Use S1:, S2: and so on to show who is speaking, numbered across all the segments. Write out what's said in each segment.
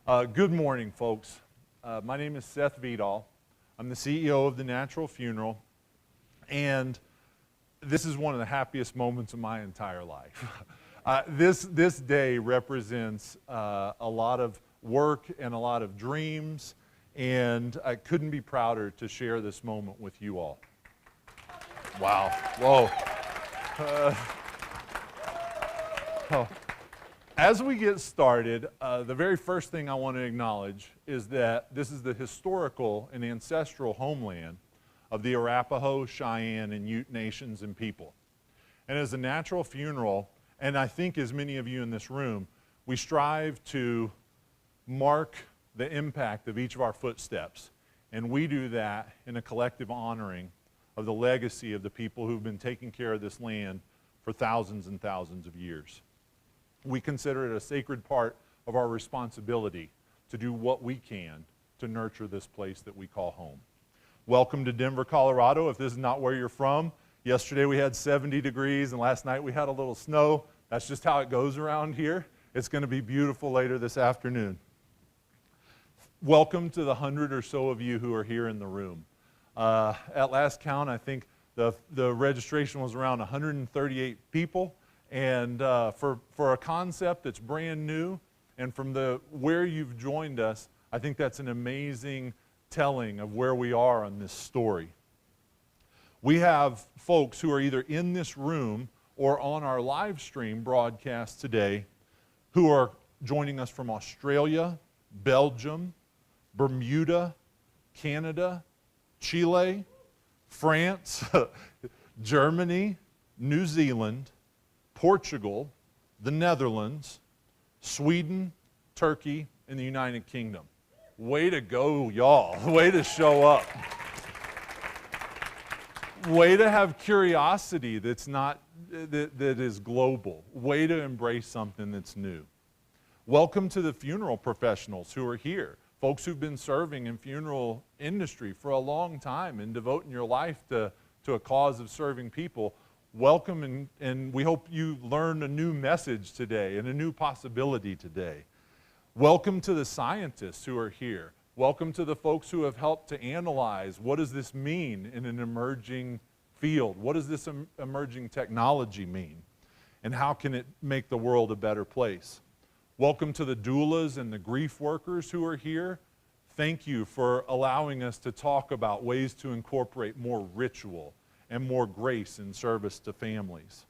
S1: Good morning, folks. My name is Seth Vidal. I'm the CEO of The Natural Funeral, and this is one of the happiest moments of my entire life. This day represents a lot of work and a lot of dreams, and I couldn't be prouder to share this moment with you all. Wow. Whoa. As we get started, the very first thing I want to acknowledge is that this is the historical and ancestral homeland of the Arapaho, Cheyenne, and Ute nations and people. And as a natural funeral, and I think as many of you in this room, we strive to mark the impact of each of our footsteps. And we do that in a collective honoring of the legacy of the people who've been taking care of this land for thousands and thousands of years. We consider it a sacred part of our responsibility to do what we can to nurture this place that we call home. Welcome to Denver, Colorado. If this is not where you're from, yesterday we had 70 degrees and last night we had a little snow. That's just how it goes around here. It's going to be beautiful later this afternoon. Welcome to the 100 or so of you who are here in the room. At last count, I think the registration was around 138 people. And for a concept that's brand new, and from where you've joined us, I think that's an amazing telling of where we are on this story. We have folks who are either in this room or on our live stream broadcast today who are joining us from Australia, Belgium, Bermuda, Canada, Chile, France, Germany, New Zealand, Portugal, the Netherlands, Sweden, Turkey, and the United Kingdom. Way to go, y'all. Way to show up. Way to have curiosity that is global. Way to embrace something that's new. Welcome to the funeral professionals who are here. Folks who've been serving in funeral industry for a long time and devoting your life to a cause of serving people. Welcome, and we hope you learn a new message today and a new possibility today. Welcome to the scientists who are here. Welcome to the folks who have helped to analyze what does this mean in an emerging field? What does this emerging technology mean? And how can it make the world a better place? Welcome to the doulas and the grief workers who are here. Thank you for allowing us to talk about ways to incorporate more ritual and more grace in service to families.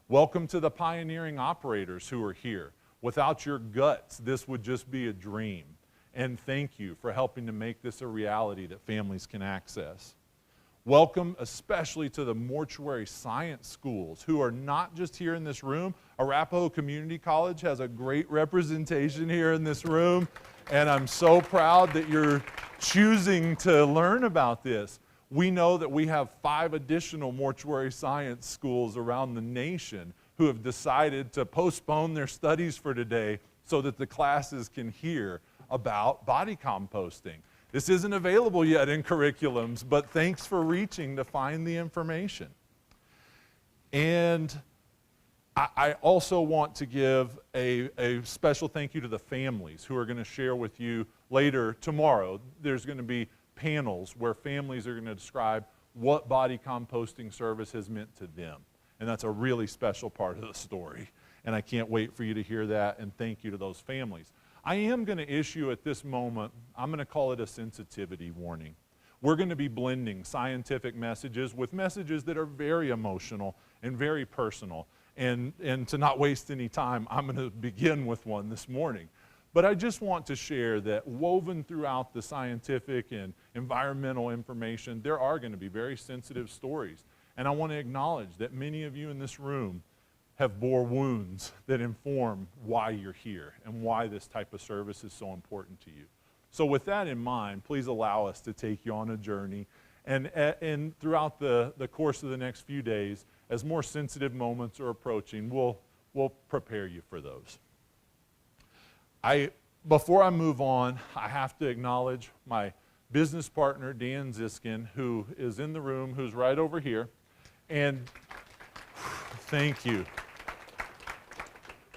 S1: Welcome to the pioneering operators who are here. Without your guts, this would just be a dream. And thank you for helping to make this a reality that families can access. Welcome especially to the mortuary science schools who are not just here in this room. Arapaho Community College has a great representation here in this room, and I'm so proud that you're choosing to learn about this. We know that we have 5 additional mortuary science schools around the nation who have decided to postpone their studies for today so that the classes can hear about body composting. This isn't available yet in curriculums, but thanks for reaching to find the information. And I also want to give a special thank you to the families who are going to share with you later tomorrow. There's going to be panels where families are going to describe what body composting service has meant to them. And that's a really special part of the story. And I can't wait for you to hear that, and thank you to those families. I am going to issue at this moment, I'm going to call it a sensitivity warning. We're going to be blending scientific messages with messages that are very emotional and very personal. And to not waste any time, I'm going to begin with one this morning. But I just want to share that woven throughout the scientific and environmental information, there are going to be very sensitive stories. And I want to acknowledge that many of you in this room have bore wounds that inform why you're here and why this type of service is so important to you. So with that in mind, please allow us to take you on a journey. And throughout the course of the next few days, as more sensitive moments are approaching, we'll prepare you for those. Before I move on, I have to acknowledge my business partner, Dan Ziskin, who is in the room, who's right over here. And thank you.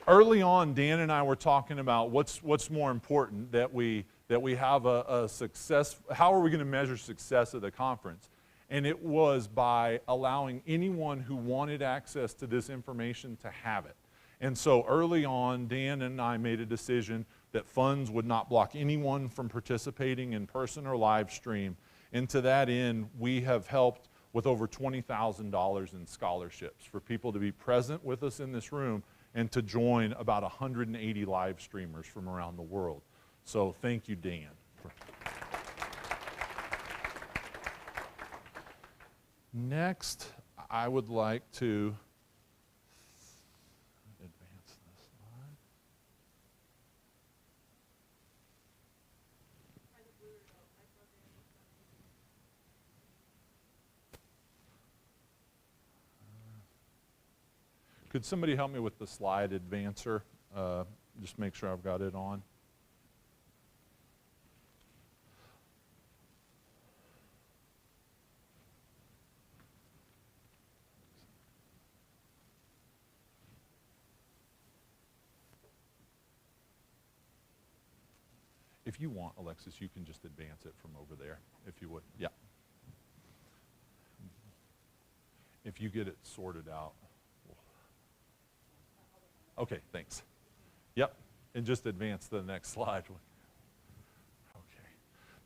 S1: Early on, Dan and I were talking about what's more important, that we have a success. How are we going to measure success at the conference? And it was by allowing anyone who wanted access to this information to have it. And so early on, Dan and I made a decision that funds would not block anyone from participating in person or live stream. And to that end, we have helped with over $20,000 in scholarships for people to be present with us in this room and to join about 180 live streamers from around the world. So thank you, Dan. Next, I would like to advance this slide. Could somebody help me with the slide advancer? Just make sure I've got it on. If you want, Alexis, you can just advance it from over there, if you would. Yeah. If you get it sorted out. Okay, thanks. Yep, and just advance the next slide. Okay.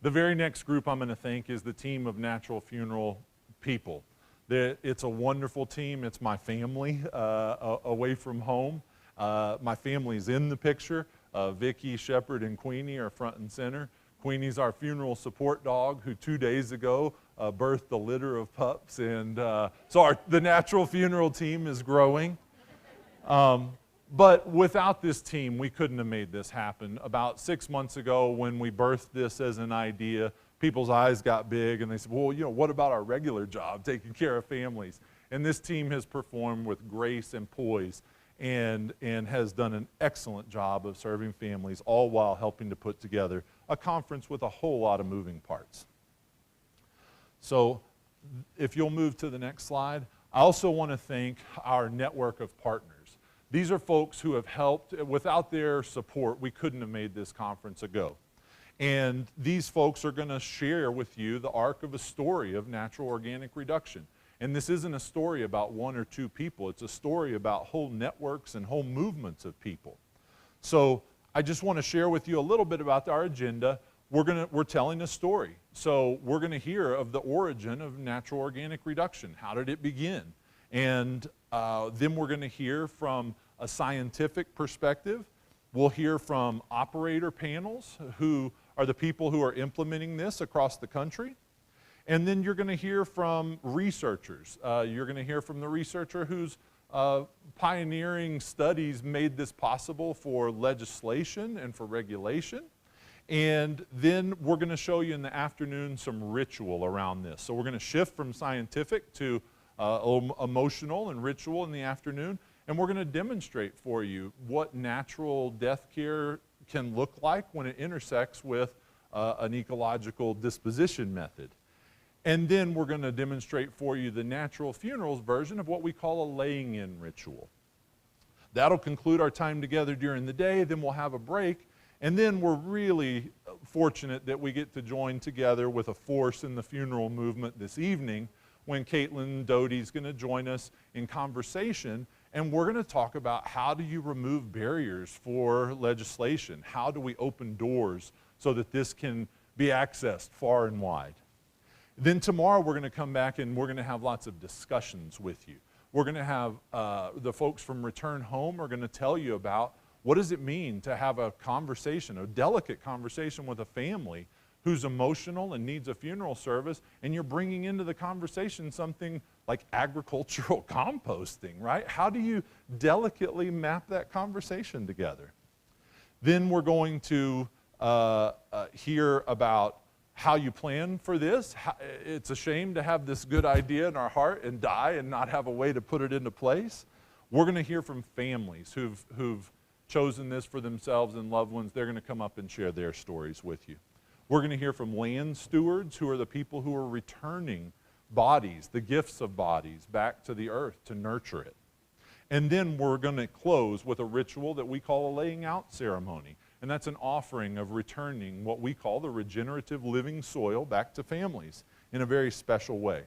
S1: The very next group I'm going to thank is the team of Natural Funeral people. It's a wonderful team. It's my family away from home. My family's in the picture. Vicki, Shepherd, and Queenie are front and center. Queenie's our funeral support dog who 2 days ago birthed a litter of pups. And so the Natural Funeral team is growing. But without this team, we couldn't have made this happen. About 6 months ago, when we birthed this as an idea, people's eyes got big and they said, well, what about our regular job, taking care of families? And this team has performed with grace and poise and has done an excellent job of serving families, all while helping to put together a conference with a whole lot of moving parts. So if you'll move to the next slide, I also want to thank our network of partners. These are folks who have helped. Without their support, we couldn't have made this conference a go. And these folks are going to share with you the arc of a story of natural organic reduction. And this isn't a story about one or two people. It's a story about whole networks and whole movements of people. So I just want to share with you a little bit about our agenda. We're telling a story. So we're going to hear of the origin of natural organic reduction. How did it begin? And then we're going to hear from a scientific perspective. We'll hear from operator panels who are the people who are implementing this across the country. And then you're going to hear from researchers. You're going to hear from the researcher whose pioneering studies made this possible for legislation and for regulation. And then we're going to show you in the afternoon some ritual around this. So we're going to shift from scientific to emotional and ritual in the afternoon. And we're going to demonstrate for you what natural death care can look like when it intersects with an ecological disposition method. And then we're going to demonstrate for you the natural funerals version of what we call a laying-in ritual. That'll conclude our time together during the day. Then we'll have a break. And then we're really fortunate that we get to join together with a force in the funeral movement this evening when Caitlin Doty's going to join us in conversation. And we're going to talk about how do you remove barriers for legislation? How do we open doors so that this can be accessed far and wide? Then tomorrow we're going to come back and we're going to have lots of discussions with you. We're going to have the folks from Return Home are going to tell you about what does it mean to have a conversation, a delicate conversation with a family who's emotional and needs a funeral service, and you're bringing into the conversation something like agricultural composting, right? How do you delicately map that conversation together? Then we're going to hear about how you plan for this. It's a shame to have this good idea in our heart and die and not have a way to put it into place. We're going to hear from families who've chosen this for themselves and loved ones. They're going to come up and share their stories with you. We're going to hear from land stewards, who are the people who are returning bodies, the gifts of bodies, back to the earth to nurture it. And then we're going to close with a ritual that we call a laying out ceremony. And that's an offering of returning what we call the regenerative living soil back to families in a very special way.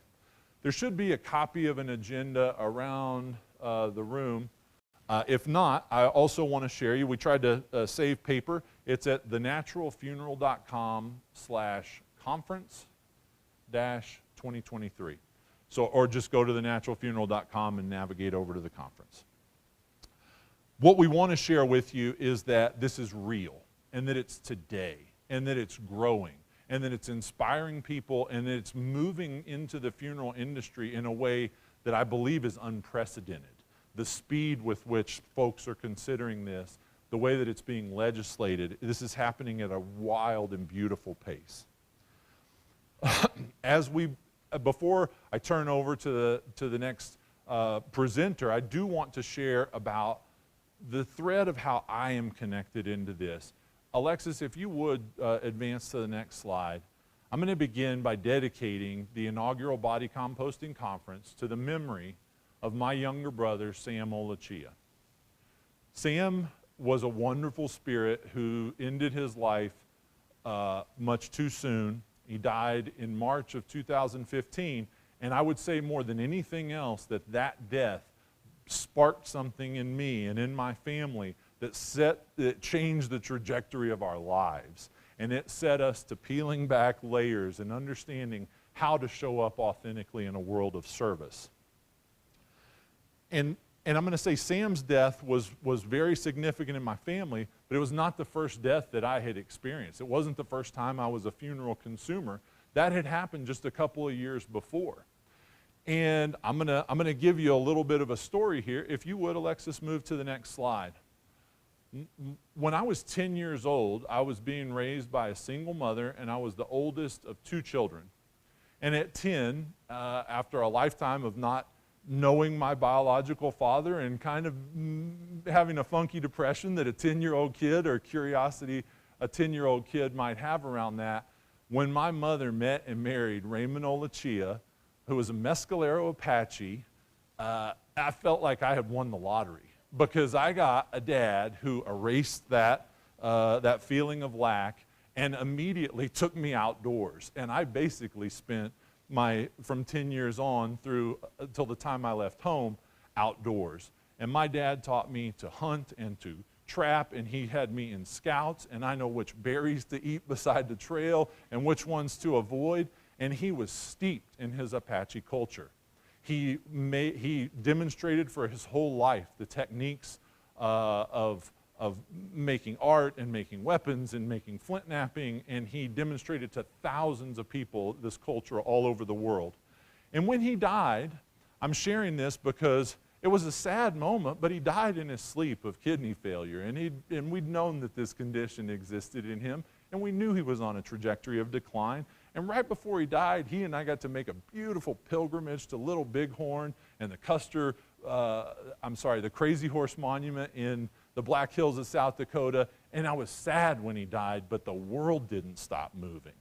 S1: There should be a copy of an agenda around the room. If not, I also want to share you. We tried to save paper. It's at thenaturalfuneral.com/conference-2023. So, or just go to thenaturalfuneral.com and navigate over to the conference. What we want to share with you is that this is real, and that it's today, and that it's growing, and that it's inspiring people, and that it's moving into the funeral industry in a way that I believe is unprecedented. The speed with which folks are considering this, the way that it's being legislated, this is happening at a wild and beautiful pace. Before I turn over to the next presenter, I do want to share about the thread of how I am connected into this. Alexis, if you would advance to the next slide. I'm going to begin by dedicating the inaugural Body Composting Conference to the memory of my younger brother, Sam Olachia. Sam was a wonderful spirit who ended his life much too soon. He died in March of 2015, and I would say more than anything else that death sparked something in me and in my family that changed the trajectory of our lives. And it set us to peeling back layers and understanding how to show up authentically in a world of service. And I'm going to say Sam's death was very significant in my family, but it was not the first death that I had experienced. It wasn't the first time I was a funeral consumer. That had happened just a couple of years before. And I'm going to give you a little bit of a story here. If you would, Alexis, move to the next slide. When I was 10 years old, I was being raised by a single mother, and I was the oldest of 2 children. And at 10, after a lifetime of not knowing my biological father and kind of having a funky depression that a 10-year-old kid or curiosity a 10-year-old kid might have around that, when my mother met and married Raymond Olachia, who was a Mescalero Apache, I felt like I had won the lottery because I got a dad who erased that feeling of lack and immediately took me outdoors. And I basically spent from 10 years on through until the time I left home outdoors. And my dad taught me to hunt and to trap, and he had me in scouts, and I know which berries to eat beside the trail and which ones to avoid. And he was steeped in his Apache culture. He demonstrated for his whole life the techniques of making art and making weapons and making flint knapping, and he demonstrated to thousands of people this culture all over the world. And when he died, I'm sharing this because it was a sad moment, but he died in his sleep of kidney failure, and we'd known that this condition existed in him, and we knew he was on a trajectory of decline. And right before he died, he and I got to make a beautiful pilgrimage to Little Bighorn and the Crazy Horse Monument in the Black Hills of South Dakota. And I was sad when he died, but the world didn't stop moving.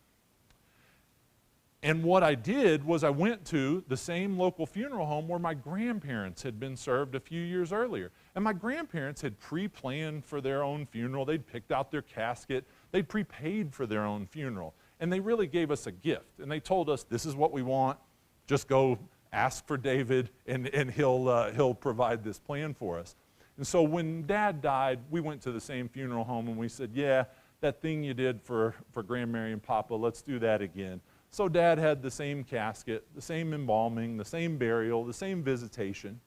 S1: And what I did was I went to the same local funeral home where my grandparents had been served a few years earlier. And my grandparents had pre-planned for their own funeral. They'd picked out their casket. They'd prepaid for their own funeral. And they really gave us a gift. And they told us, this is what we want. Just go ask for David, and he'll provide this plan for us. And so when Dad died, we went to the same funeral home, and we said, yeah, that thing you did for Grandmary and Papa, let's do that again. So Dad had the same casket, the same embalming, the same burial, the same visitation.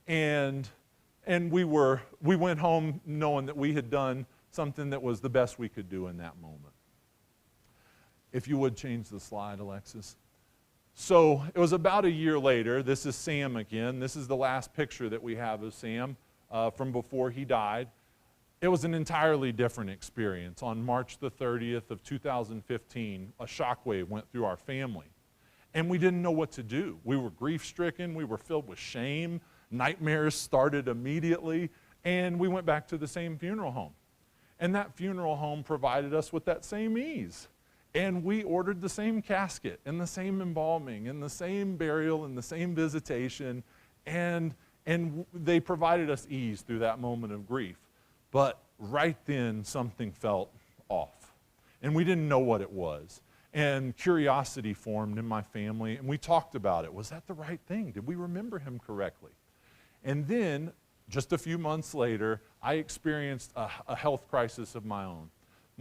S1: And we went home knowing that we had done something that was the best we could do in that moment. If you would change the slide, Alexis. So it was about a year later. This is Sam again. This is the last picture that we have of Sam from before he died. It was an entirely different experience. On March the 30th of 2015, a shockwave went through our family. And we didn't know what to do. We were grief-stricken. We were filled with shame. Nightmares started immediately. And we went back to the same funeral home. And that funeral home provided us with that same ease. And we ordered the same casket and the same embalming and the same burial and the same visitation. And And they provided us ease through that moment of grief. But right then, something felt off. And we didn't know what it was. And curiosity formed in my family, and we talked about it. Was that the right thing? Did we remember him correctly? And then, just a few months later, I experienced a health crisis of my own.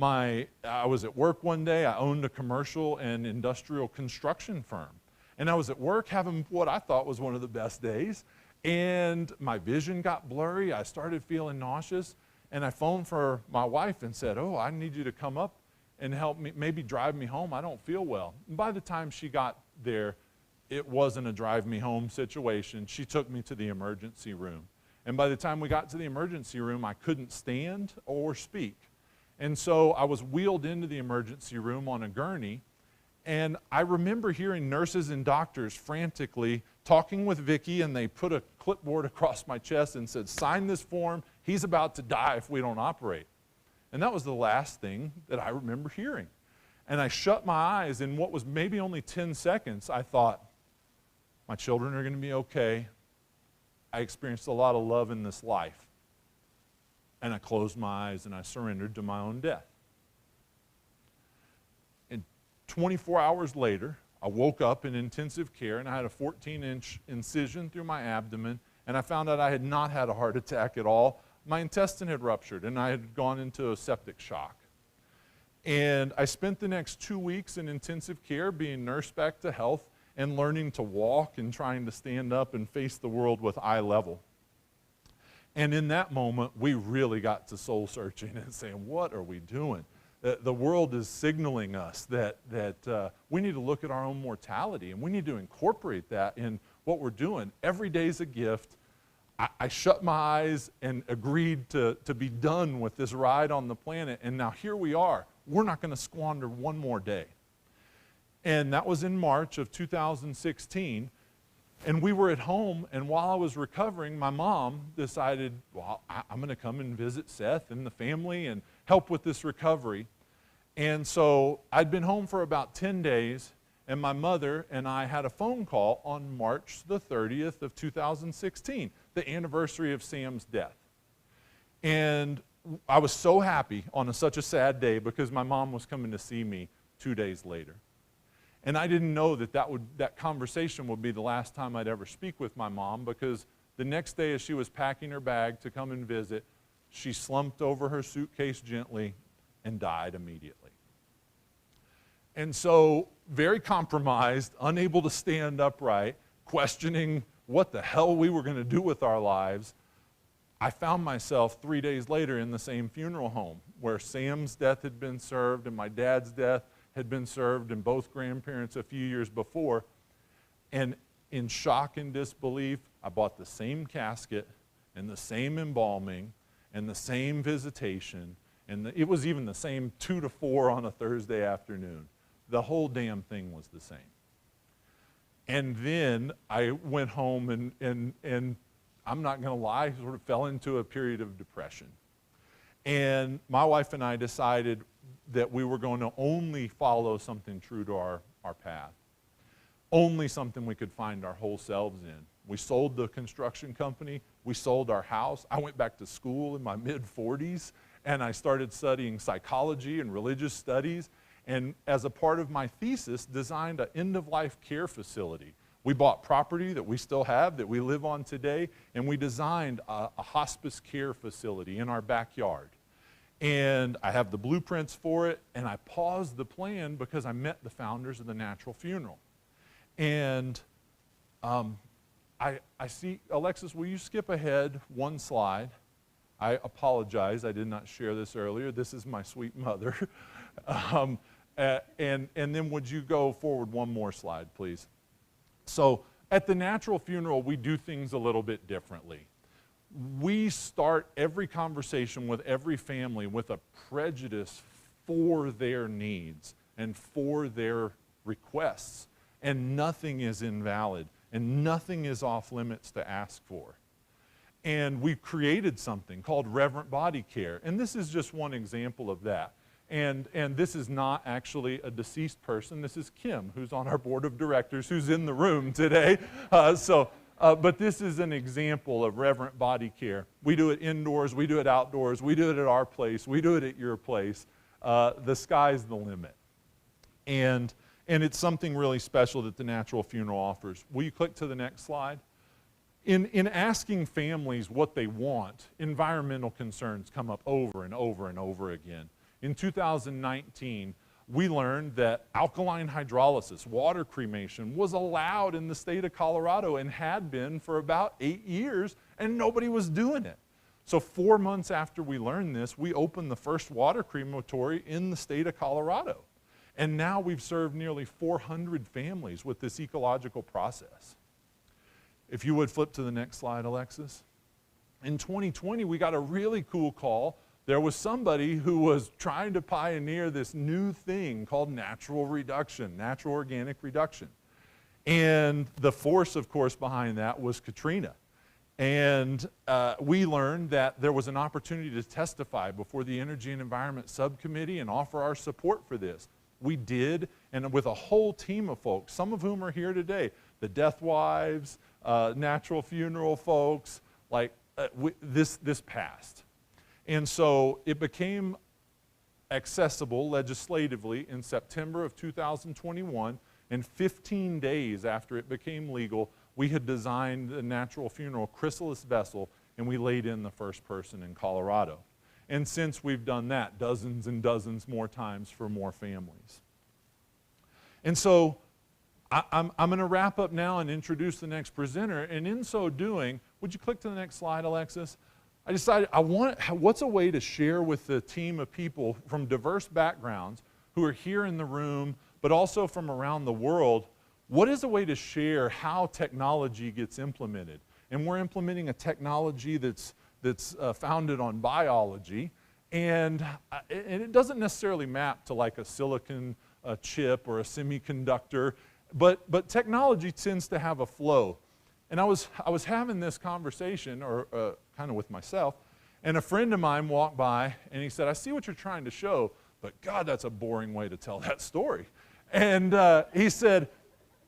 S1: I was at work one day. I owned a commercial and industrial construction firm. And I was at work having what I thought was one of the best days. And my vision got blurry. I started feeling nauseous. And I phoned for my wife and said, oh, I need you to come up and help me, maybe drive me home. I don't feel well. And by the time she got there, it wasn't a drive me home situation. She took me to the emergency room. And by the time we got to the emergency room, I couldn't stand or speak. And so I was wheeled into the emergency room on a gurney. And I remember hearing nurses and doctors frantically talking with Vicki, and they put a clipboard across my chest and said, sign this form. He's about to die if we don't operate. And that was the last thing that I remember hearing. And I shut my eyes. In what was maybe only 10 seconds, I thought, my children are going to be okay. I experienced a lot of love in this life. And I closed my eyes and I surrendered to my own death. And 24 hours later, I woke up in intensive care and I had a 14-inch incision through my abdomen, and I found out I had not had a heart attack at all. My intestine had ruptured and I had gone into a septic shock. And I spent the next 2 weeks in intensive care being nursed back to health and learning to walk and trying to stand up and face the world with eye level. And in that moment, we really got to soul searching and saying, what are we doing? The world is signaling us that we need to look at our own mortality, and we need to incorporate that in what we're doing. Every day is a gift. I shut my eyes and agreed to be done with this ride on the planet, and now here we are. We're not going to squander one more day. And that was in March of 2016, and we were at home, and while I was recovering, my mom decided, well, I'm going to come and visit Seth and the family and help with this recovery. And so I'd been home for about 10 days, and my mother and I had a phone call on March the 30th of 2016, the anniversary of Sam's death. And I was so happy on such a sad day because my mom was coming to see me 2 days later. And I didn't know that conversation would be the last time I'd ever speak with my mom, because the next day as she was packing her bag to come and visit, she slumped over her suitcase gently and died immediately. And so, very compromised, unable to stand upright, questioning what the hell we were going to do with our lives, I found myself 3 days later in the same funeral home where Sam's death had been served and my dad's death had been served, and both grandparents a few years before. And in shock and disbelief, I bought the same casket and the same embalming and the same visitation, and it was even the same 2 to 4 on a Thursday afternoon. The whole damn thing was the same. And then I went home and I'm not going to lie, sort of fell into a period of depression. And my wife and I decided that we were going to only follow something true to our path. Only something we could find our whole selves in. We sold the construction company. We sold our house. I went back to school in my mid-40s, and I started studying psychology and religious studies. And as a part of my thesis, designed an end-of-life care facility. We bought property that we still have, that we live on today, and we designed a hospice care facility in our backyard. And I have the blueprints for it, and I paused the plan because I met the founders of the Natural Funeral. And I see, Alexis, will you skip ahead one slide? I apologize, I did not share this earlier. This is my sweet mother. And then would you go forward one more slide, please? So at the Natural Funeral, we do things a little bit differently. We start every conversation with every family with a prejudice for their needs and for their requests. And nothing is invalid, and nothing is off limits to ask for. And we've created something called Reverent Body Care, and this is just one example of that. And this is not actually a deceased person. This is Kim, who's on our board of directors, who's in the room today. So But this is an example of reverent body care. We do it indoors, we do it outdoors, we do it at our place, we do it at your place. The sky's the limit. And it's something really special that the Natural Funeral offers. Will you click to the next slide? In asking families what they want, environmental concerns come up over and over and over again. In 2019, we learned that alkaline hydrolysis, water cremation, was allowed in the state of Colorado and had been for about 8 years, and nobody was doing it. So 4 months after we learned this, we opened the first water crematory in the state of Colorado. And now we've served nearly 400 families with this ecological process. If you would flip to the next slide, Alexis. In 2020, we got a really cool call. There was somebody who was trying to pioneer this new thing called natural reduction, natural organic reduction. And the force, of course, behind that was Katrina. And we learned that there was an opportunity to testify before the Energy and Environment Subcommittee and offer our support for this. We did, and with a whole team of folks, some of whom are here today, the Death Wives, Natural Funeral folks, this passed. And so it became accessible legislatively in September of 2021, and 15 days after it became legal, we had designed the Natural Funeral chrysalis vessel, and we laid in the first person in Colorado. And since we've done that, dozens and dozens more times for more families. And so I'm going to wrap up now and introduce the next presenter, and in so doing, would you click to the next slide, Alexis? I decided what's a way to share with the team of people from diverse backgrounds who are here in the room, but also from around the world, what is a way to share how technology gets implemented? And we're implementing a technology that's founded on biology, and it doesn't necessarily map to like a silicon chip or a semiconductor, but technology tends to have a flow. And I was having this conversation, or kind of with myself, and a friend of mine walked by, and he said, "I see what you're trying to show, but God, that's a boring way to tell that story." And he said,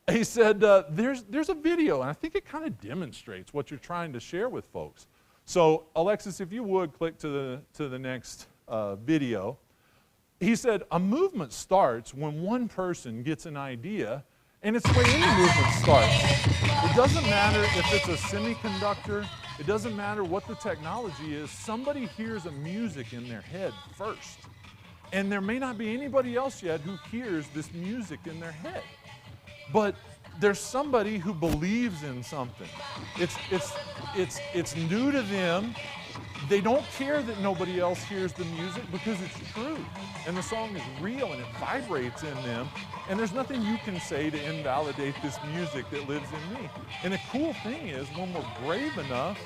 S1: "There's a video, and I think it kind of demonstrates what you're trying to share with folks." So, Alexis, if you would click to the next video. He said, "A movement starts when one person gets an idea, and it's the way any movement starts. It doesn't matter if it's a semiconductor, it doesn't matter what the technology is, somebody hears a music in their head first. And there may not be anybody else yet who hears this music in their head. But there's somebody who believes in something. It's new to them. They don't care that nobody else hears the music because it's true. And the song is real and it vibrates in them. And there's nothing you can say to invalidate this music that lives in me." And the cool thing is, when we're brave enough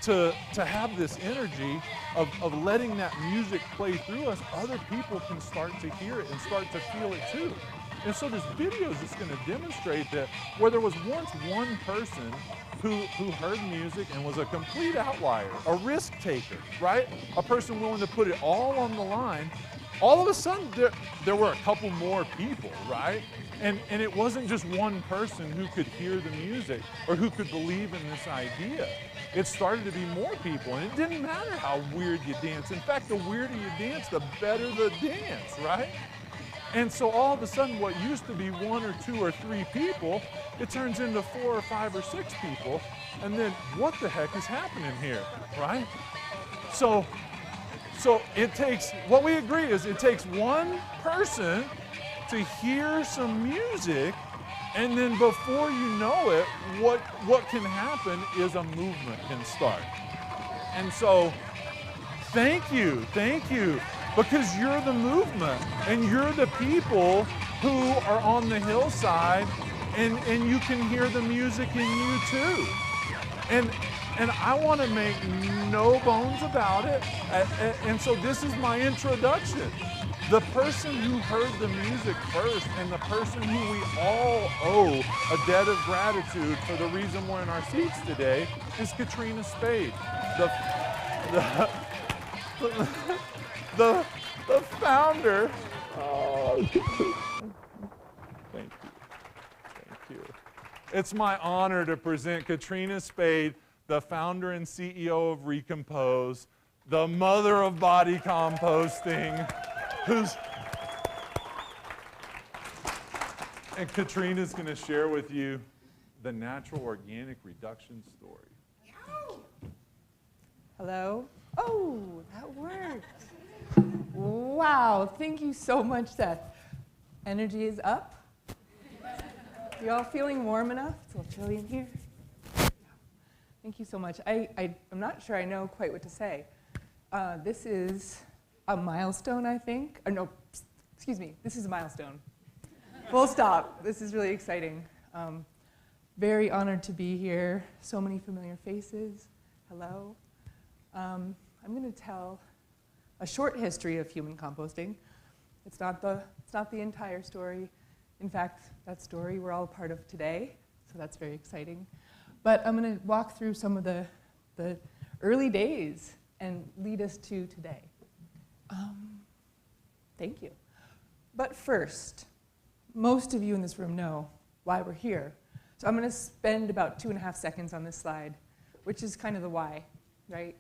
S1: to have this energy of letting that music play through us, other people can start to hear it and start to feel it too. And so this video is just going to demonstrate that where there was once one person who heard music and was a complete outlier, a risk taker, right? A person willing to put it all on the line, all of a sudden there were a couple more people, right? And it wasn't just one person who could hear the music or who could believe in this idea. It started to be more people, and it didn't matter how weird you dance. In fact, the weirder you dance, the better the dance, right? And so all of a sudden, what used to be 1 or 2 or 3 people, it turns into 4 or 5 or 6 people. And then what the heck is happening here, right? So it takes, what we agree is it takes one person to hear some music, and then before you know it, what can happen is a movement can start. And so thank you. Because you're the movement, and you're the people who are on the hillside, and you can hear the music in you too. And I want to make no bones about it, and so this is my introduction. The person who heard the music first, and the person who we all owe a debt of gratitude for the reason we're in our seats today, is Katrina Spade. The founder. Oh, thank you. It's my honor to present Katrina Spade, the founder and CEO of Recompose, the mother of body composting, and Katrina's going to share with you the natural organic reduction story.
S2: Hello? Oh, that worked. Wow, thank you so much, Seth. Energy is up. You all feeling warm enough? It's a little chilly in here. Thank you so much. I'm not sure I know quite what to say. This is a milestone, I think. No, excuse me, this is a milestone. Full stop. This is really exciting. Very honored to be here. So many familiar faces. Hello. I'm going to tell a short history of human composting. It's not the entire story. In fact, that story we're all a part of today, so that's very exciting. But I'm going to walk through some of the early days and lead us to today. Thank you. But first, most of you in this room know why we're here. So I'm going to spend about 2.5 seconds on this slide, which is kind of the why, right?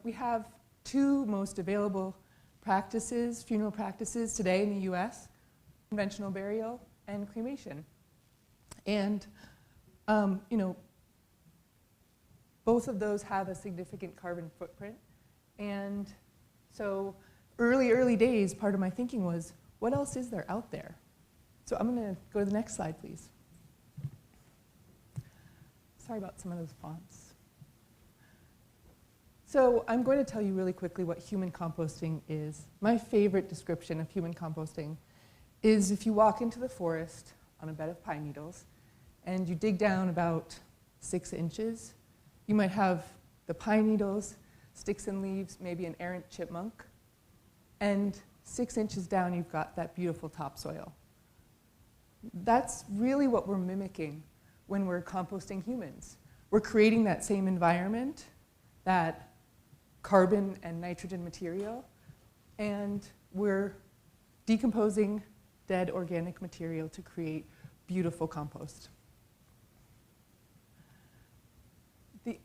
S2: We have two most available practices, funeral practices today in the US, conventional burial and cremation. And, both of those have a significant carbon footprint. And so early days, part of my thinking was, what else is there out there? So I'm going to go to the next slide, please. Sorry about some of those fonts. So I'm going to tell you really quickly what human composting is. My favorite description of human composting is if you walk into the forest on a bed of pine needles and you dig down about 6 inches, you might have the pine needles, sticks and leaves, maybe an errant chipmunk, and 6 inches down you've got that beautiful topsoil. That's really what we're mimicking when we're composting humans. We're creating that same environment, that carbon and nitrogen material, and we're decomposing dead organic material to create beautiful compost.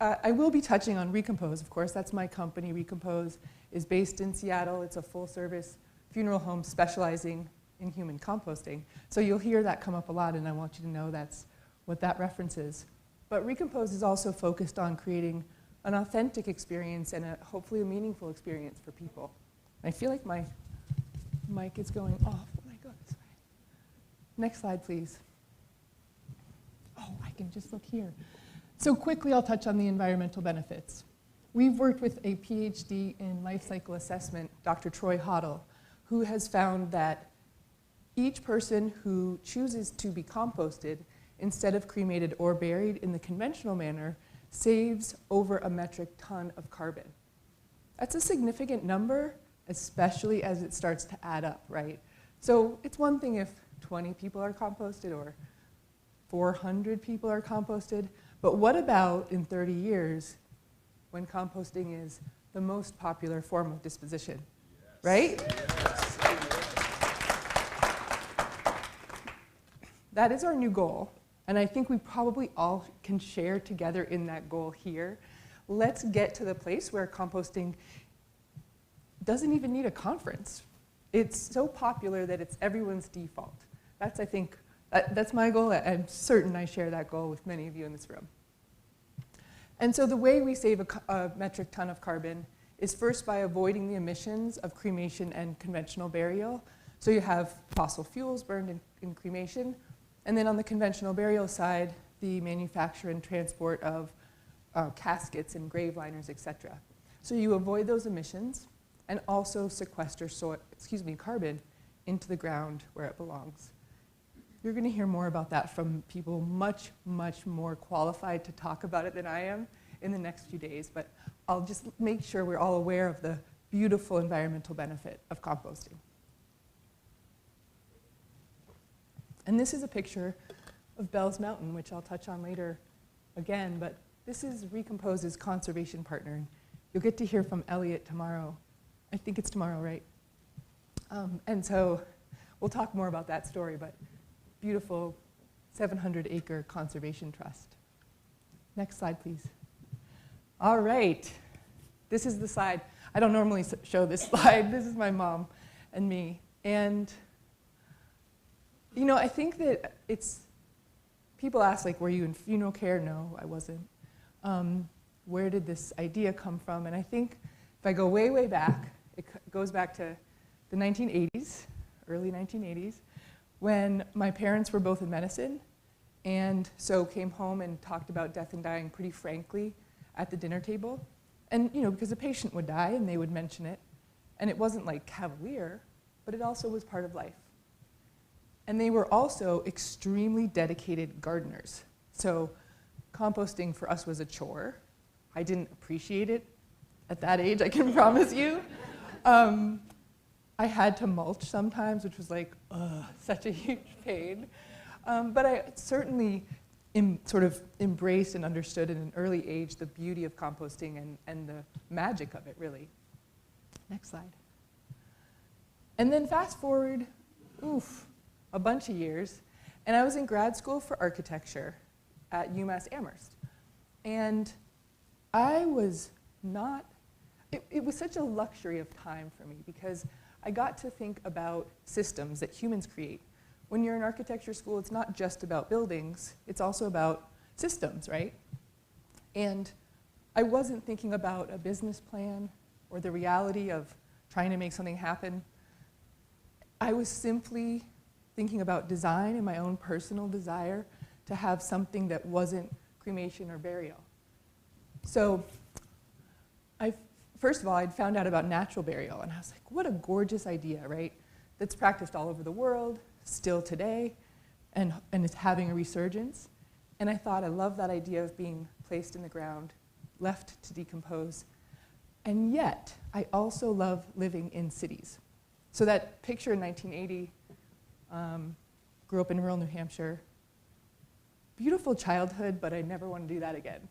S2: I will be touching on Recompose, of course. That's my company. Recompose is based in Seattle. It's a full-service funeral home specializing in human composting. So you'll hear that come up a lot, and I want you to know that's what that reference is. But Recompose is also focused on creating an authentic experience and hopefully a meaningful experience for people. I feel like my mic is going off. Oh my God, sorry. Next slide, please. Oh, I can just look here. So quickly, I'll touch on the environmental benefits. We've worked with a PhD in life cycle assessment, Dr. Troy Hoddle, who has found that each person who chooses to be composted instead of cremated or buried in the conventional manner saves over a metric ton of carbon. That's a significant number, especially as it starts to add up, right? So it's one thing if 20 people are composted or 400 people are composted, but what about in 30 years when composting is the most popular form of disposition, right? Yes. That is our new goal, and I think we probably all can share together in that goal here. Let's get to the place where composting doesn't even need a conference. It's so popular that it's everyone's default. That's, I think, that's my goal. I'm certain I share that goal with many of you in this room. And so the way we save a metric ton of carbon is first by avoiding the emissions of cremation and conventional burial. So you have fossil fuels burned in cremation, and then on the conventional burial side, the manufacture and transport of caskets and grave liners, etc. So you avoid those emissions and also sequester carbon into the ground where it belongs. You're going to hear more about that from people much, much more qualified to talk about it than I am in the next few days, but I'll just make sure we're all aware of the beautiful environmental benefit of composting. And this is a picture of Bell's Mountain, which I'll touch on later again, but this is Recompose's conservation partner. You'll get to hear from Elliot tomorrow. I think it's tomorrow, right? And so we'll talk more about that story, but beautiful 700-acre conservation trust. Next slide, please. All right. This is the slide. I don't normally show this slide. This is my mom and me. And, you know, I think that people ask, like, were you in funeral care? No, I wasn't. Where did this idea come from? And I think if I go way, way back, it goes back to the 1980s, early 1980s, when my parents were both in medicine, and so came home and talked about death and dying pretty frankly at the dinner table. And, you know, because a patient would die and they would mention it, and it wasn't like cavalier, but it also was part of life. And they were also extremely dedicated gardeners. So composting for us was a chore. I didn't appreciate it at that age, I can promise you. I had to mulch sometimes, which was like, such a huge pain. But I certainly sort of embraced and understood at an early age the beauty of composting and the magic of it, really. Next slide. And then fast forward, a bunch of years, and I was in grad school for architecture at UMass Amherst. And I was not, it was such a luxury of time for me because I got to think about systems that humans create. When you're in architecture school, it's not just about buildings, it's also about systems, right? And I wasn't thinking about a business plan or the reality of trying to make something happen. I was simply thinking about design and my own personal desire to have something that wasn't cremation or burial. So first of all, I'd found out about natural burial, and I was like, what a gorgeous idea, right? That's practiced all over the world, still today, and it's having a resurgence. And I thought, I love that idea of being placed in the ground, left to decompose. And yet, I also love living in cities. So that picture in 1980, grew up in rural New Hampshire. Beautiful childhood, but I never want to do that again.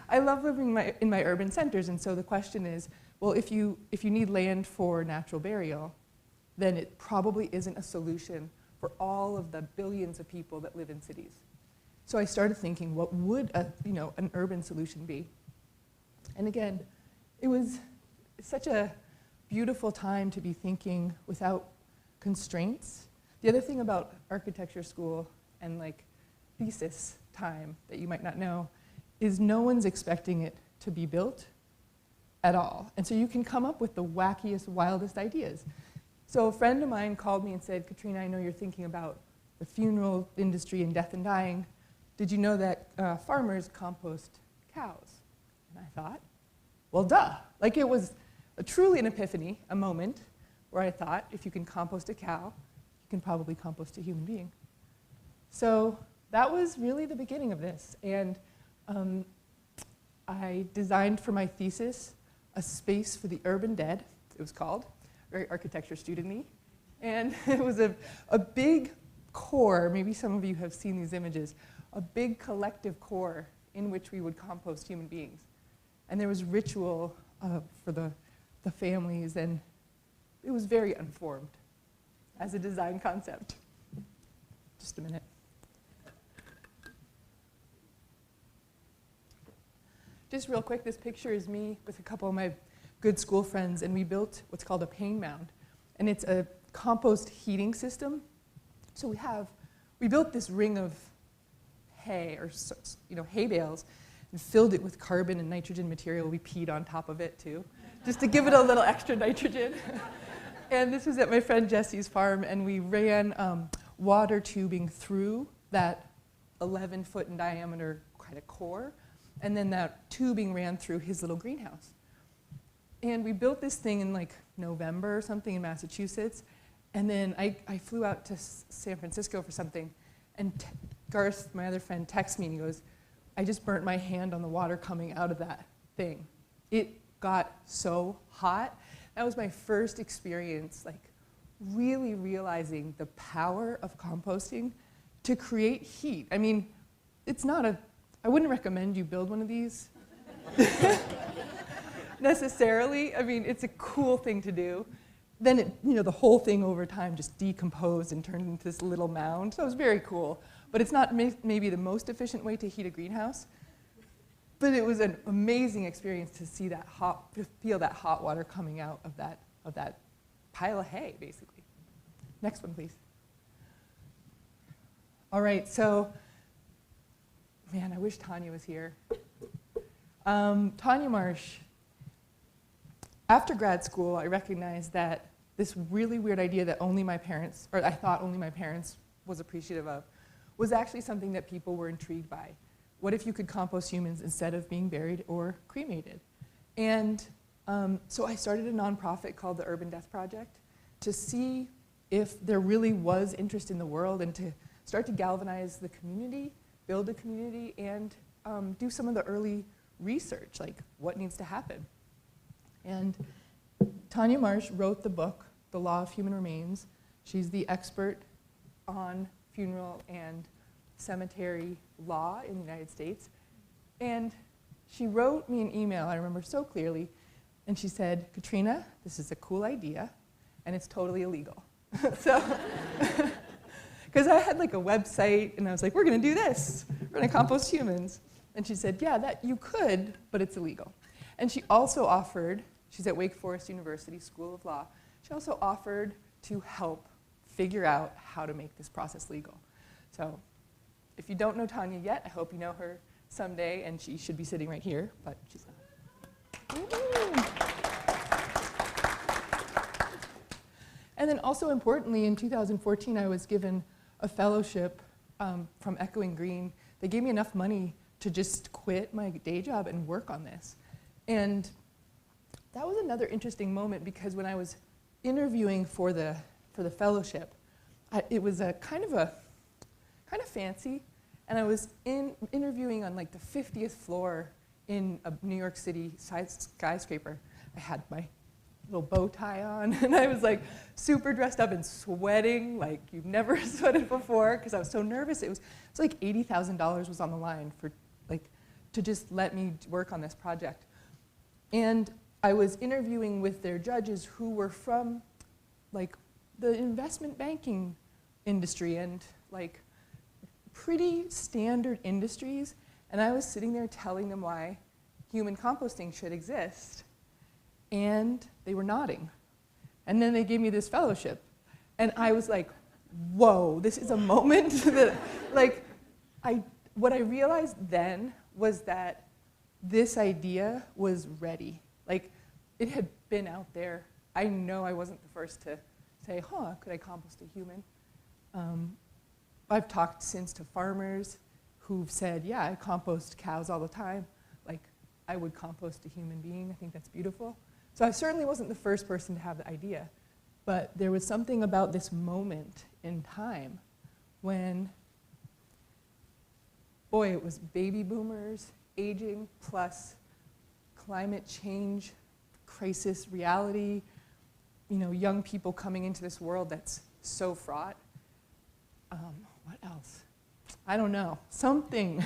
S2: I love living in my urban centers, and so the question is, well, if you need land for natural burial, then it probably isn't a solution for all of the billions of people that live in cities. So I started thinking, what would an urban solution be? And again, it was such a beautiful time to be thinking without constraints. The other thing about architecture school and like thesis time that you might not know is no one's expecting it to be built at all. And so you can come up with the wackiest, wildest ideas. So a friend of mine called me and said, Katrina, I know you're thinking about the funeral industry and death and dying. Did you know that farmers compost cows? And I thought, well, duh. Like it was truly an epiphany, a moment where I thought, if you can compost a cow, you can probably compost a human being. So that was really the beginning of this. And I designed for my thesis a space for the urban dead, it was called, very architecture student-y. And it was a big core, maybe some of you have seen these images, a big collective core in which we would compost human beings. And there was ritual for the families, and it was very unformed as a design concept. Just a minute. Just real quick, this picture is me with a couple of my good school friends, and we built what's called a pain mound. And it's a compost heating system. So we built this ring of hay, or hay bales, and filled it with carbon and nitrogen material. We peed on top of it too, just to give it a little extra nitrogen. And this was at my friend Jesse's farm, and we ran water tubing through that 11-foot in diameter kind of core, and then that tubing ran through his little greenhouse. And we built this thing in like November or something in Massachusetts, and then I flew out to San Francisco for something, and Garth, my other friend, texts me and he goes, I just burnt my hand on the water coming out of that thing. It got so hot. That was my first experience, like really realizing the power of composting to create heat. I mean, I wouldn't recommend you build one of these necessarily. I mean, it's a cool thing to do. then the whole thing over time just decomposed and turned into this little mound. So it was very cool. But it's not maybe the most efficient way to heat a greenhouse. But it was an amazing experience to see that to feel that hot water coming out of that pile of hay, basically. Next one, please. All right, so, man, I wish Tanya was here. Tanya Marsh. After grad school, I recognized that this really weird idea that only my parents, or I thought only my parents was appreciative of, was actually something that people were intrigued by. What if you could compost humans instead of being buried or cremated? And so I started a nonprofit called the Urban Death Project to see if there really was interest in the world and to start to galvanize the community, build a community, and do some of the early research, like what needs to happen. And Tanya Marsh wrote the book, The Law of Human Remains. She's the expert on funeral and cemetery law in the United States. And she wrote me an email, I remember so clearly, and she said, Katrina, this is a cool idea, and it's totally illegal. So, because I had like a website, and I was like, we're going to do this. We're going to compost humans. And she said, yeah, that you could, but it's illegal. And she also offered, she's at Wake Forest University School of Law, she also offered to help figure out how to make this process legal. So if you don't know Tanya yet, I hope you know her someday, and she should be sitting right here, but she's not. And then also importantly, in 2014, I was given a fellowship from Echoing Green. They gave me enough money to just quit my day job and work on this. And that was another interesting moment because when I was interviewing for the fellowship, it was a kind of fancy, and I was interviewing on like the 50th floor in a New York City skyscraper. I had my little bow tie on, and I was like super dressed up and sweating like you've never sweated before because I was so nervous. It was like $80,000 was on the line for to just let me work on this project. And I was interviewing with their judges who were from like the investment banking industry and like pretty standard industries, and I was sitting there telling them why human composting should exist, and they were nodding. And then they gave me this fellowship, and I was like, whoa, this is a moment that, like, what I realized then was that this idea was ready. Like, it had been out there. I know I wasn't the first to say, could I compost a human? I've talked since to farmers who've said, yeah, I compost cows all the time. Like, I would compost a human being. I think that's beautiful. So I certainly wasn't the first person to have the idea. But there was something about this moment in time when, boy, it was baby boomers, aging, plus climate change, crisis reality, young people coming into this world that's so fraught. What else? I don't know. Something.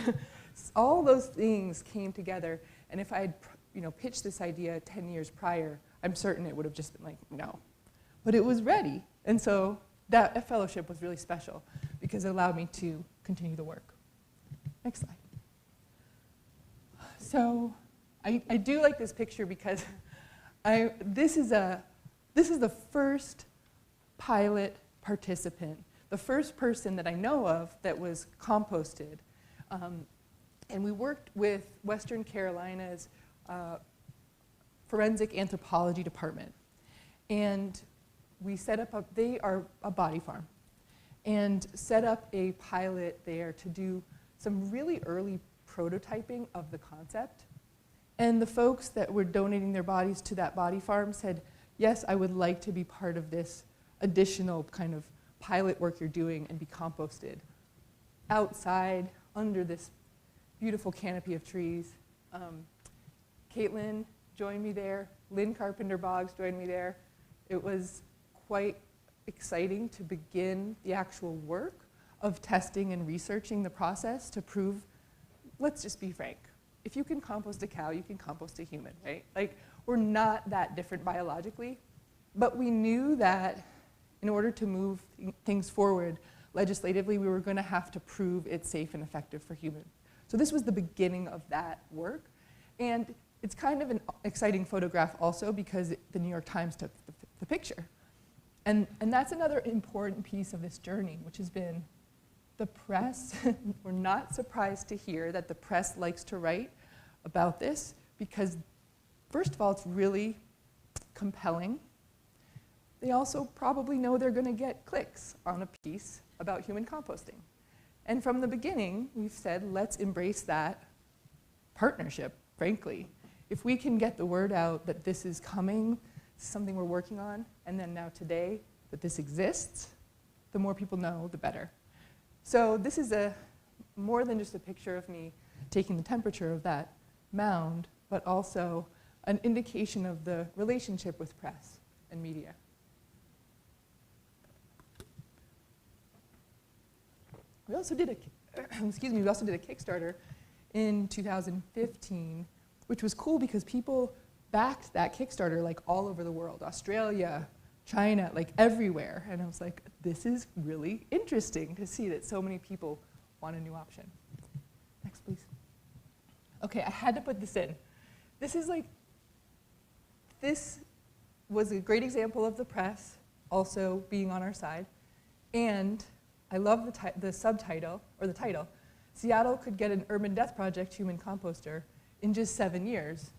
S2: All those things came together, and if I had pitched this idea 10 years prior, I'm certain it would have just been like, no. But it was ready, and so that fellowship was really special because it allowed me to continue the work. Next slide. So I do like this picture because this is the first pilot participant, the first person that I know of that was composted. And we worked with Western Carolina's forensic anthropology department. And we set up, they are a body farm, and set up a pilot there to do some really early prototyping of the concept. And the folks that were donating their bodies to that body farm said, yes, I would like to be part of this additional kind of pilot work you're doing and be composted outside under this beautiful canopy of trees. Caitlin joined me there. Lynn Carpenter-Boggs joined me there. It was quite exciting to begin the actual work of testing and researching the process to prove, let's just be frank, if you can compost a cow, you can compost a human, right? Like, we're not that different biologically. But we knew that in order to move things forward legislatively, we were going to have to prove it's safe and effective for humans. So this was the beginning of that work. And it's kind of an exciting photograph also because the New York Times took the picture. And that's another important piece of this journey, which has been the press. We're not surprised to hear that the press likes to write about this because, first of all, it's really compelling. They also probably know they're going to get clicks on a piece about human composting. And from the beginning, we've said, let's embrace that partnership, frankly. If we can get the word out that this is coming, something we're working on, and then now today that this exists, the more people know, the better. So this is more than just a picture of me taking the temperature of that mound, but also an indication of the relationship with press and media. We also did we also did a Kickstarter in 2015, which was cool because people backed that Kickstarter like all over the world, Australia, China, like everywhere. And I was like, this is really interesting to see that so many people want a new option. Next, please. Okay, I had to put this in. This was a great example of the press also being on our side. And I love the subtitle, or the title, Seattle could get an urban death project human composter in just 7 years.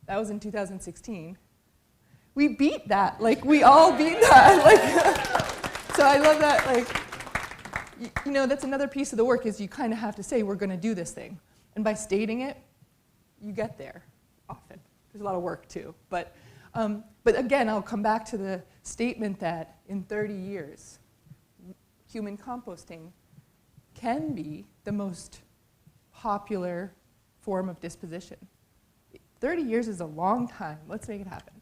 S2: That was in 2016. We beat that, like we all beat that. Like, so I love that, like, you know, that's another piece of the work is you kind of have to say, we're gonna do this thing. And by stating it, you get there often. There's a lot of work too. But again, I'll come back to the statement that in 30 years, human composting can be the most popular form of disposition. 30 years is a long time. Let's make it happen.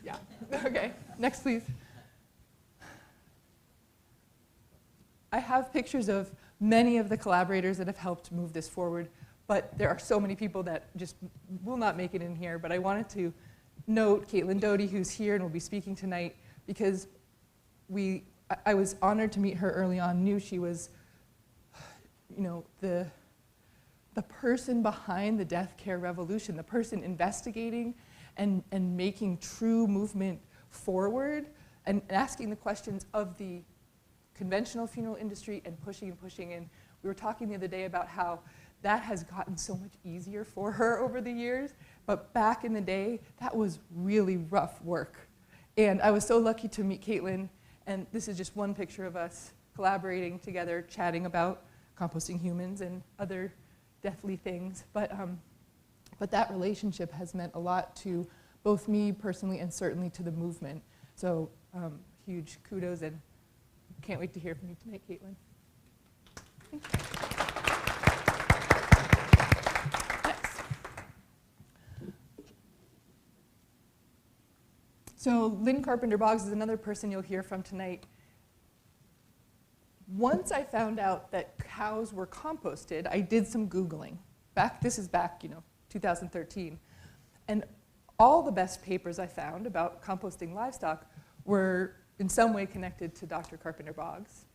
S2: Yeah. Okay. Next, please. I have pictures of many of the collaborators that have helped move this forward, but there are so many people that just will not make it in here. But I wanted to note Caitlin Doty, who's here and will be speaking tonight, because I was honored to meet her early on, knew she was, you know, the person behind the death care revolution, the person investigating and making true movement forward and asking the questions of the conventional funeral industry and pushing and pushing. And we were talking the other day about how that has gotten so much easier for her over the years, but back in the day, that was really rough work. And I was so lucky to meet Caitlin. And this is just one picture of us collaborating together, chatting about composting humans and other deathly things. But that relationship has meant a lot to both me personally and certainly to the movement. So huge kudos and can't wait to hear from you tonight, Caitlin. Thank you. Next. So Lynn Carpenter-Boggs is another person you'll hear from tonight. Once I found out that cows were composted, I did some Googling. This is back, 2013. And all the best papers I found about composting livestock were in some way connected to Dr. Carpenter-Boggs.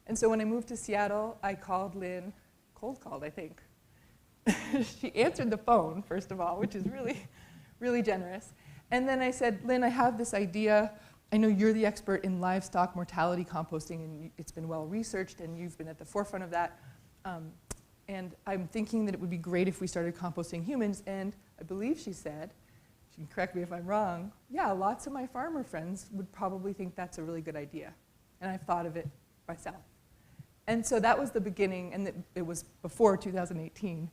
S2: And so when I moved to Seattle, I called Lynn, cold called, I think. She answered the phone, first of all, which is really, really generous. And then I said, Lynn, I have this idea. I know you're the expert in livestock mortality composting, and it's been well researched, and you've been at the forefront of that. And I'm thinking that it would be great if we started composting humans. And I believe she said, she can correct me if I'm wrong, yeah, lots of my farmer friends would probably think that's a really good idea. And I've thought of it myself. And so that was the beginning, and it was before 2018,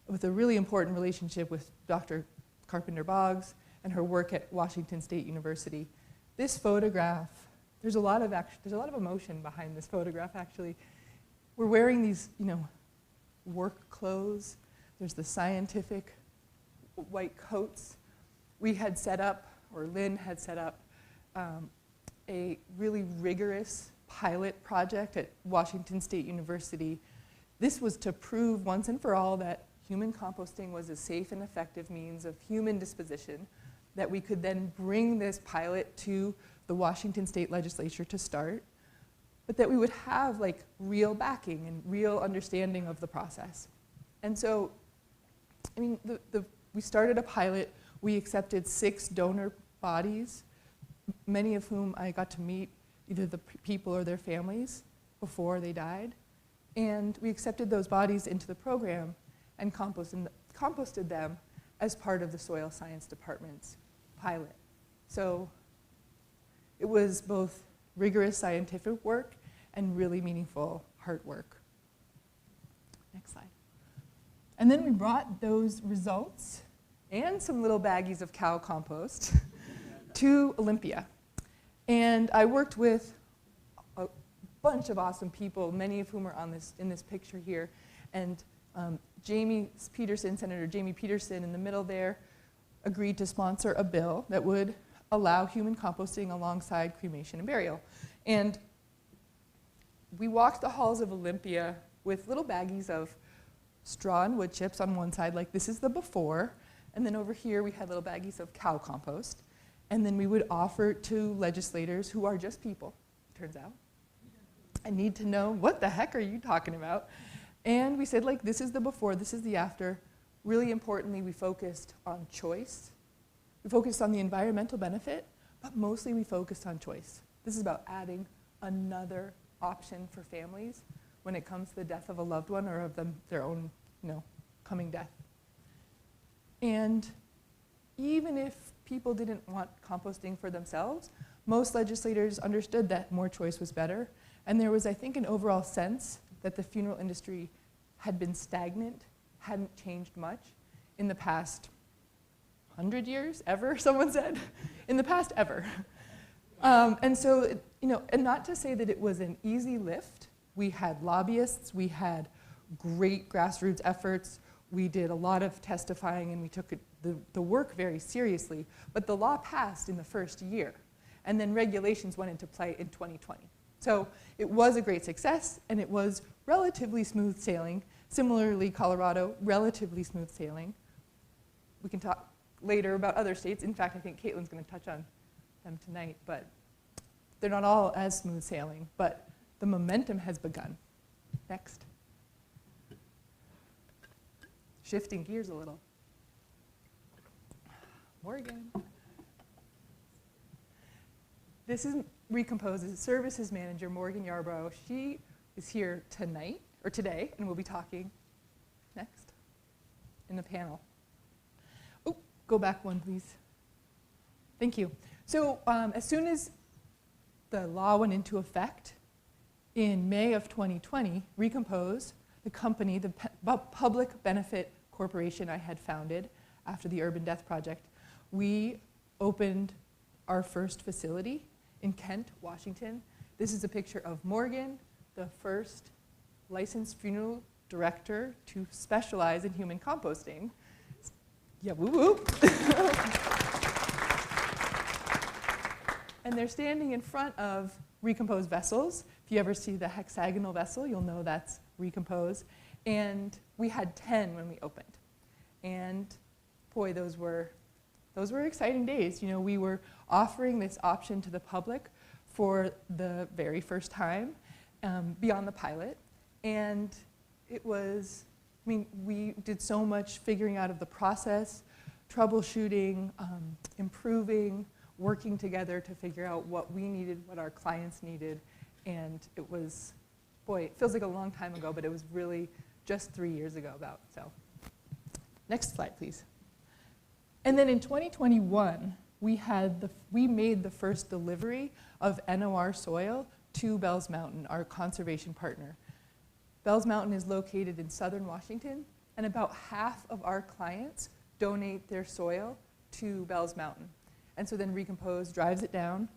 S2: with a really important relationship with Dr. Carpenter-Boggs and her work at Washington State University. This photograph, there's a lot of emotion behind this photograph, actually. We're wearing these, work clothes. There's the scientific white coats. We had set up, or Lynn had set up, a really rigorous pilot project at Washington State University. This was to prove once and for all that human composting was a safe and effective means of human disposition. that we could then bring this pilot to the Washington State Legislature to start, but that we would have like real backing and real understanding of the process. And so, I mean, we started a pilot. We accepted 6 donor bodies, many of whom I got to meet, either the people or their families, before they died. And we accepted those bodies into the program and composted them as part of the Soil Science Department's pilot. So it was both rigorous scientific work and really meaningful heart work. Next slide. And then we brought those results and some little baggies of cow compost to Olympia. And I worked with a bunch of awesome people, many of whom are in this picture here. And Senator Jamie Peterson in the middle there, agreed to sponsor a bill that would allow human composting alongside cremation and burial. And we walked the halls of Olympia with little baggies of straw and wood chips on one side, like this is the before, and then over here we had little baggies of cow compost. And then we would offer it to legislators who are just people, turns out, and need to know, what the heck are you talking about? And we said, like, this is the before, this is the after. Really importantly, we focused on choice. We focused on the environmental benefit, but mostly we focused on choice. This is about adding another option for families when it comes to the death of a loved one or of their own, coming death. And even if people didn't want composting for themselves, most legislators understood that more choice was better. And there was, I think, an overall sense that the funeral industry had been stagnant, hadn't changed much in the past 100 years, ever, someone said, in the past ever. And so, and not to say that it was an easy lift. We had lobbyists, we had great grassroots efforts, we did a lot of testifying, and we took the work very seriously. But the law passed in the first year, and then regulations went into play in 2020. So it was a great success, and it was relatively smooth sailing. Similarly, Colorado, relatively smooth sailing. We can talk later about other states. In fact, I think Caitlin's going to touch on them tonight, but they're not all as smooth sailing, but the momentum has begun. Next. Shifting gears a little. Morgan. This is Recompose's services manager, Morgan Yarbrough. She is here tonight, or today, and we'll be talking next in the panel. Oh, go back one, please. Thank you. So as soon as the law went into effect in May of 2020, Recompose, the company, the public benefit corporation I had founded after the Urban Death Project, we opened our first facility in Kent, Washington. This is a picture of Morgan, the first licensed funeral director to specialize in human composting. Yeah, woo woo. And they're standing in front of Recompose vessels. If you ever see the hexagonal vessel, you'll know that's Recompose. And we had 10 when we opened. And boy, those were exciting days. We were offering this option to the public for the very first time beyond the pilot. And it was, we did so much figuring out of the process, troubleshooting, improving, working together to figure out what we needed, what our clients needed. And it was, boy, it feels like a long time ago, but it was really just 3 years ago about, so. Next slide, please. And then in 2021, we made the first delivery of NOR soil to Bells Mountain, our conservation partner. Bells Mountain is located in southern Washington, and about half of our clients donate their soil to Bells Mountain. And so then Recompose drives it down,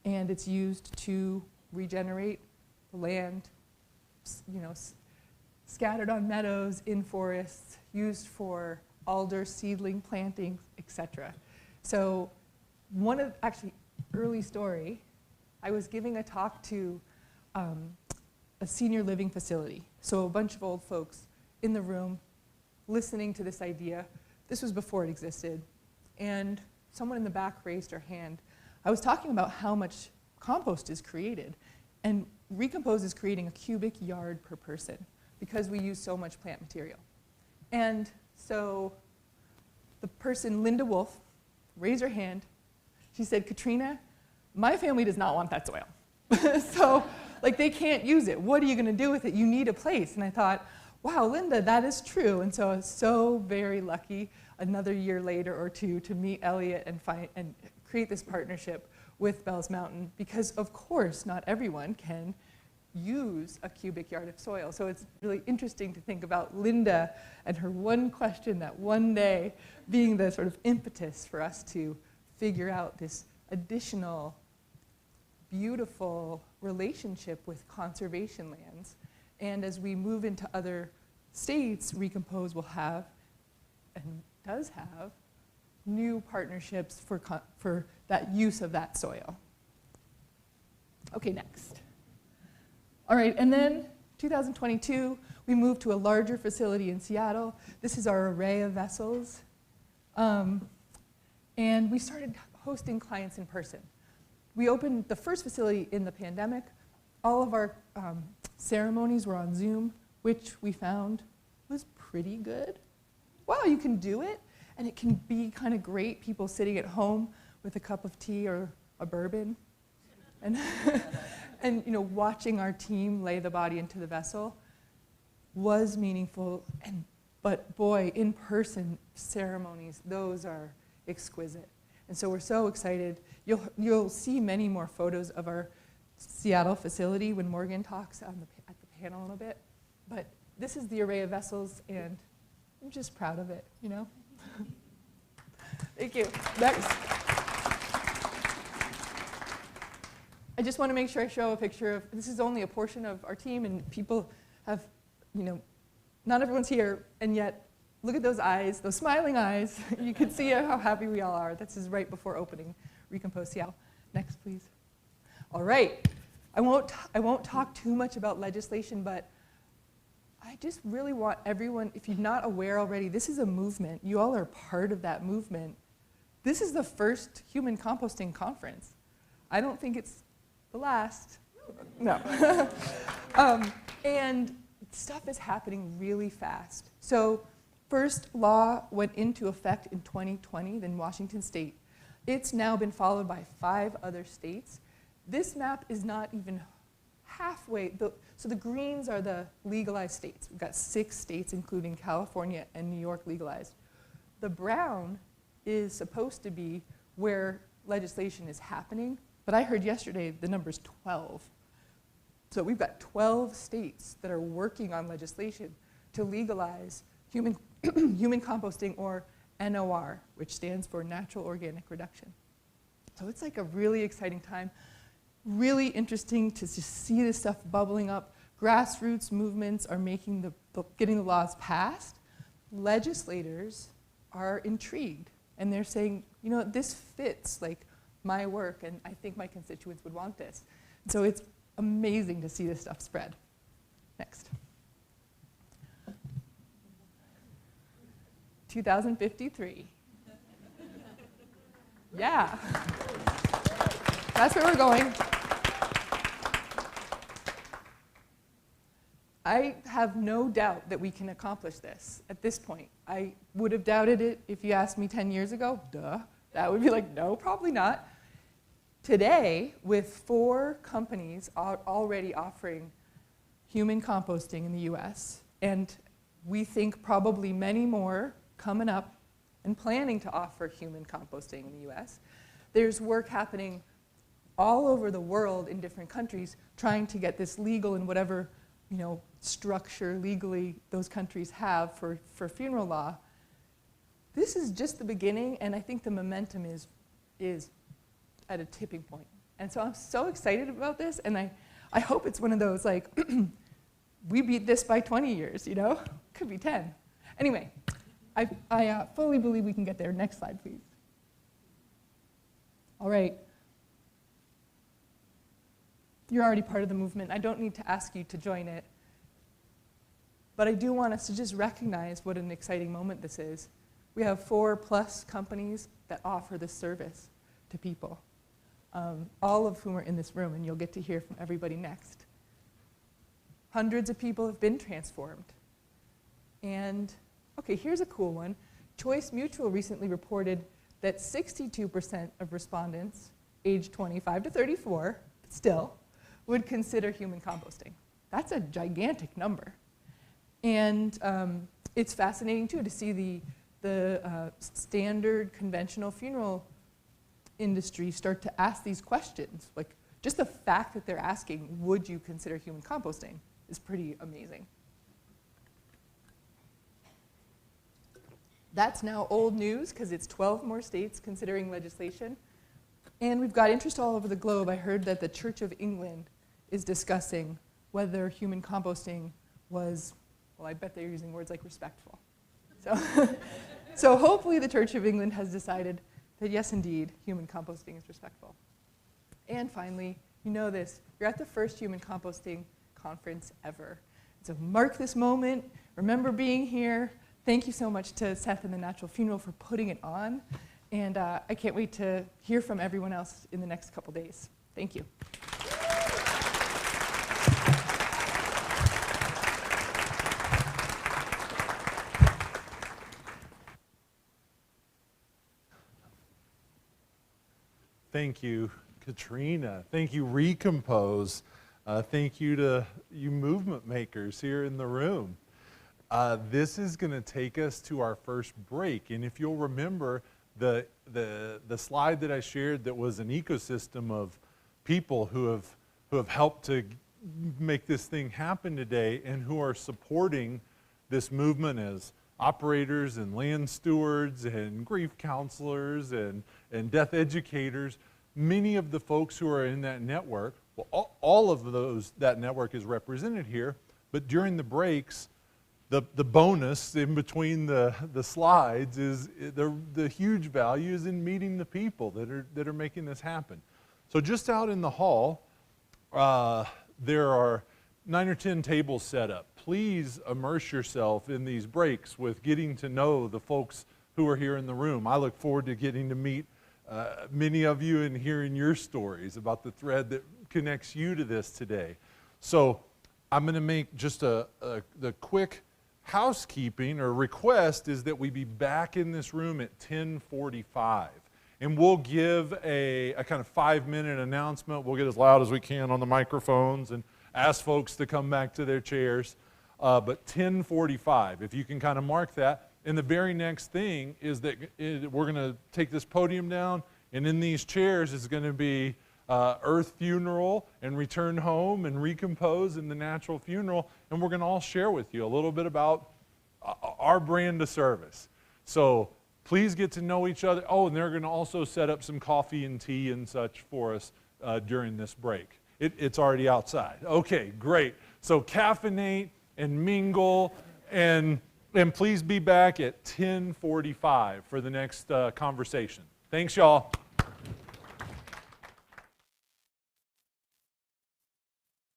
S2: and it's used to regenerate the land, scattered on meadows, in forests, used for alder seedling planting, etc. So early story, I was giving a talk to a senior living facility. So a bunch of old folks in the room listening to this idea. This was before it existed. And someone in the back raised her hand. I was talking about how much compost is created. And Recompose is creating a cubic yard per person because we use so much plant material. And so the person, Linda Wolf, raised her hand. She said, Katrina, my family does not want that soil. So, like, they can't use it. What are you going to do with it? You need a place. And I thought, wow, Linda, that is true. And so I was so very lucky another year later or two to meet Elliot and create this partnership with Bell's Mountain, because of course not everyone can use a cubic yard of soil. So it's really interesting to think about Linda and her one question that one day being the sort of impetus for us to figure out this additional beautiful relationship with conservation lands. And as we move into other states, Recompose will have, and does have, new partnerships for that use of that soil. Okay, next. All right, and then 2022, we moved to a larger facility in Seattle. This is our array of vessels. And we started hosting clients in person. We opened the first facility in the pandemic. All of our ceremonies were on Zoom, which we found was pretty good. Wow, you can do it, and it can be kind of great, people sitting at home with a cup of tea or a bourbon, and, and watching our team lay the body into the vessel was meaningful. But boy, in-person ceremonies, those are exquisite. And so we're so excited. You'll see many more photos of our Seattle facility when Morgan talks at the panel in a bit. But this is the array of vessels, and I'm just proud of it, Thank you. Next. I just want to make sure I show a picture of, this is only a portion of our team, and people have, not everyone's here, and yet look at those eyes, those smiling eyes. You can see how happy we all are. This is right before opening Recompose Seattle. Next, please. All right. I won't talk too much about legislation, but I just really want everyone, if you're not aware already, this is a movement. You all are part of that movement. This is the first human composting conference. I don't think it's the last. No. And stuff is happening really fast. So first law went into effect in 2020 in Washington State. It's now been followed by 5 other states. This map is not even halfway. So the greens are the legalized states. We've got 6 states, including California and New York, legalized. The brown is supposed to be where legislation is happening, but I heard yesterday the number's 12. So we've got 12 states that are working on legislation to legalize human composting, or NOR, which stands for Natural Organic Reduction. So it's like a really exciting time. Really interesting to just see this stuff bubbling up. Grassroots movements are making getting the laws passed. Legislators are intrigued, and they're saying, this fits like my work, and I think my constituents would want this. So it's amazing to see this stuff spread. Next. 2053. Yeah. That's where we're going. I have no doubt that we can accomplish this at this point. I would have doubted it if you asked me 10 years ago. Duh. That would be like, no, probably not. Today, with 4 companies already offering human composting in the US, and we think probably many more coming up and planning to offer human composting in the US, there's work happening all over the world in different countries trying to get this legal in whatever structure legally those countries have for funeral law. This is just the beginning, and I think the momentum is at a tipping point. And so I'm so excited about this, and I hope it's one of those, like, we beat this by 20 years, Could be 10. Anyway, I fully believe we can get there. Next slide, please. All right. You're already part of the movement. I don't need to ask you to join it. But I do want us to just recognize what an exciting moment this is. We have 4+ companies that offer this service to people, all of whom are in this room, and you'll get to hear from everybody next. Hundreds of people have been transformed. And, okay, here's a cool one. Choice Mutual recently reported that 62% of respondents aged 25 to 34, still, would consider human composting. That's a gigantic number. And it's fascinating, too, to see the standard conventional funeral industry start to ask these questions. Like, just the fact that they're asking, would you consider human composting, is pretty amazing. That's now old news, because it's 12 more states considering legislation. And we've got interest all over the globe. I heard that the Church of England is discussing whether human composting was, well, I bet they're using words like respectful. So hopefully the Church of England has decided that yes, indeed, human composting is respectful. And finally, you know this, you're at the first human composting conference ever. So mark this moment, remember being here. Thank you so much to Seth and the Natural Funeral for putting it on. And I can't wait to hear from everyone else in the next couple days. Thank you.
S1: Thank you, Katrina. Thank you, Recompose. Thank you to you movement makers here in the room. This is going to take us to our first break. And if you'll remember, the slide that I shared that was an ecosystem of people who have helped to make this thing happen today and who are supporting this movement as operators and land stewards and grief counselors and death educators. Many of the folks who are in that network, well, all of that network is represented here, but during the breaks, the bonus in between the slides is the huge value is in meeting the people that are making this happen. So just out in the hall, there are 9 or 10 tables set up. Please immerse yourself in these breaks with getting to know the folks who are here in the room. I look forward to getting to meet many of you and hearing your stories about the thread that connects you to this today. So I'm going to make just the quick housekeeping or request is that we be back in this room at 10:45. And we'll give a kind of 5-minute announcement. We'll get as loud as we can on the microphones and ask folks to come back to their chairs. But 10:45, if you can kind of mark that. And the very next thing is that we're going to take this podium down, and in these chairs is going to be Earth Funeral and Return Home and Recompose and the Natural Funeral, and we're going to all share with you a little bit about our brand of service. So please get to know each other. Oh, and they're going to also set up some coffee and tea and such for us during this break. It's already outside. Okay, great. So caffeinate and mingle, and please be back at 10:45 for the next conversation. Thanks, y'all.